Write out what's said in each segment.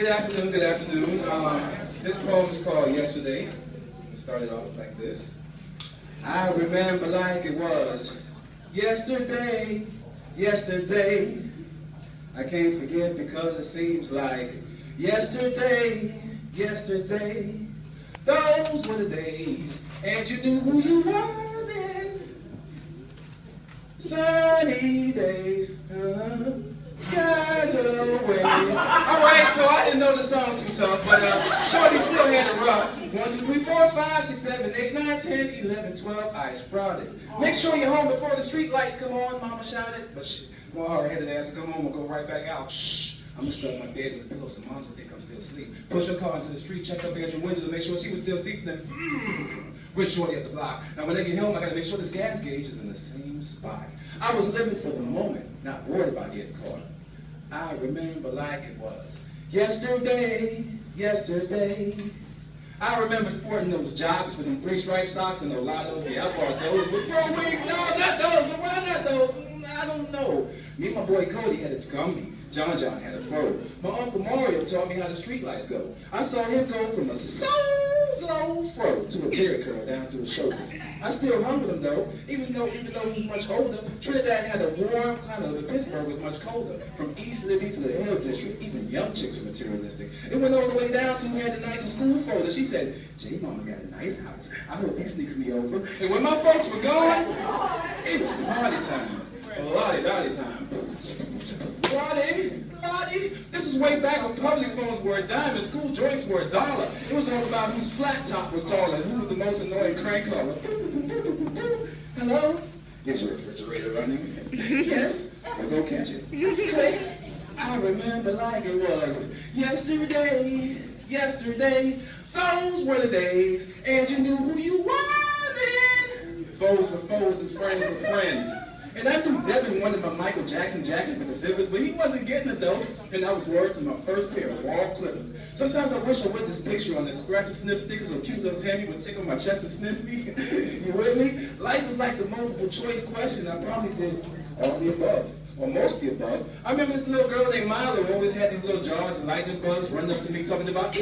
Good afternoon, good afternoon. This poem is called Yesterday. It started off like this. I remember like it was yesterday, yesterday. I can't forget because it seems like yesterday, yesterday. Those were the days, and you knew who you were then. Sunny days, skies away. Alright, so I didn't know the song too tough, but Shorty still had it rough. 1, 2, 3, 4, 5, 6, 7, 8, 9, 10, 11, 12, I sprouted. Make sure you're home before the street lights come on, Mama shouted. But she, well, hard-headed ass, come home and go right back out. Shh. I'm gonna stuff my bed with a pillow so Mom will think I'm still asleep. Push her car into the street, check her bedroom window to make sure she was still asleep, then with Shorty at the block. Now when I get home, I gotta make sure this gas gauge is in the same spot. I was living for the moment, not worried about getting caught. I remember like it was yesterday, yesterday. I remember sporting those jocks with them 3-stripe socks and those lottos. Yeah, I bought those with pro wings. No, not those, but why not those? I don't know. Me and my boy Cody had a Gumby. John had a fro. My Uncle Mario taught me how the street light go. I saw him go from a so-glow fro to a Jerry curl down to his shoulders. I still hung with him though, even though he was much older. Trinidad had a warm climate, but Pittsburgh was much colder. From East Libby to the Hill District, even young chicks were materialistic. It went all the way down to who had the nicest school folder. She said, J-Mama got a nice house. I hope he sneaks me over. And when my folks were gone, it was party time. Lottie time. Lottie. This was way back when public phones were a dime and school joints were $1. It was all about whose flat top was taller and who was the most annoying crank caller. Hello? Is your refrigerator running? Yes. We'll go catch it. Click. I remember like it was yesterday, yesterday. Those were the days, and you knew who you were then. Foes were foes and friends were friends. And I knew Devin wanted my Michael Jackson jacket for the Zippers, but he wasn't getting it though. And I was worried to my first pair of wall clippers. Sometimes I wish I was this picture on the scratch and sniff stickers so cute little Tammy would tickle my chest and sniff me. You with me? Life was like the multiple choice question. I probably did all the above, or most of the above. I remember this little girl named Milo who always had these little jars and lightning bugs running up to me talking about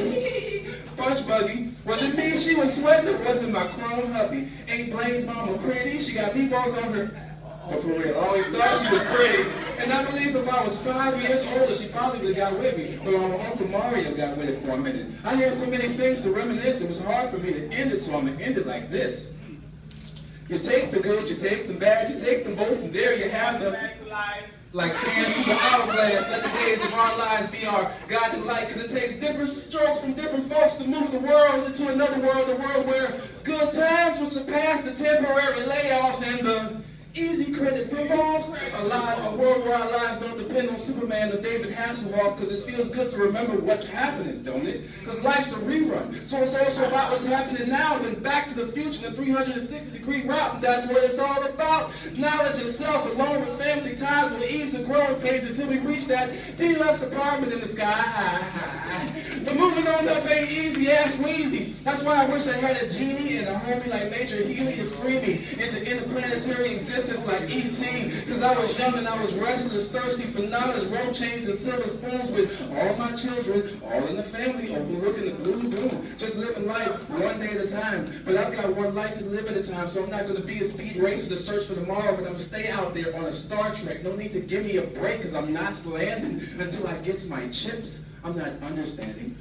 punch buggy. Was it me she was sweating or was it my chrome hubby? Ain't Blaine's mama pretty? She got meatballs on her. But for real, I always thought she was pretty. And I believe if I was 5 years older, she probably would have got with me. But my Uncle Mario got with it for a minute. I had so many things to reminisce, it was hard for me to end it, so I'm going to end it like this. You take the good, you take the bad, you take them both, and there you have them. Like sands through the hourglass, let the days of our lives be our guiding light, because it takes different strokes from different folks to move the world into another world, a world where good times will surpass the temporary layoffs and the easy credit revolves. A world where our lives don't depend on Superman or David Hasselhoff, because it feels good to remember what's happening, don't it? Because life's a rerun. So it's also about what's happening now, then back to the future, the 360-degree route. And that's what it's all about. Knowledge itself, along with family ties, will ease the growing pains until we reach that deluxe apartment in the sky. But moving on up ain't easy, ass wheezy. That's why I wish I had a genie and a homie like Major Healy to free me into interplanetary existence like E.T. Because I was young and I was restless, thirsty for knowledge, rope chains and silver spoons with all my children, all in the family, overlooking the blue room, just living life one day at a time. But I've got one life to live at a time, so I'm not going to be a speed racer to search for tomorrow, but I'm going to stay out there on a Star Trek. No need to give me a break, because I'm not landing until I get to my chips. I'm not understanding.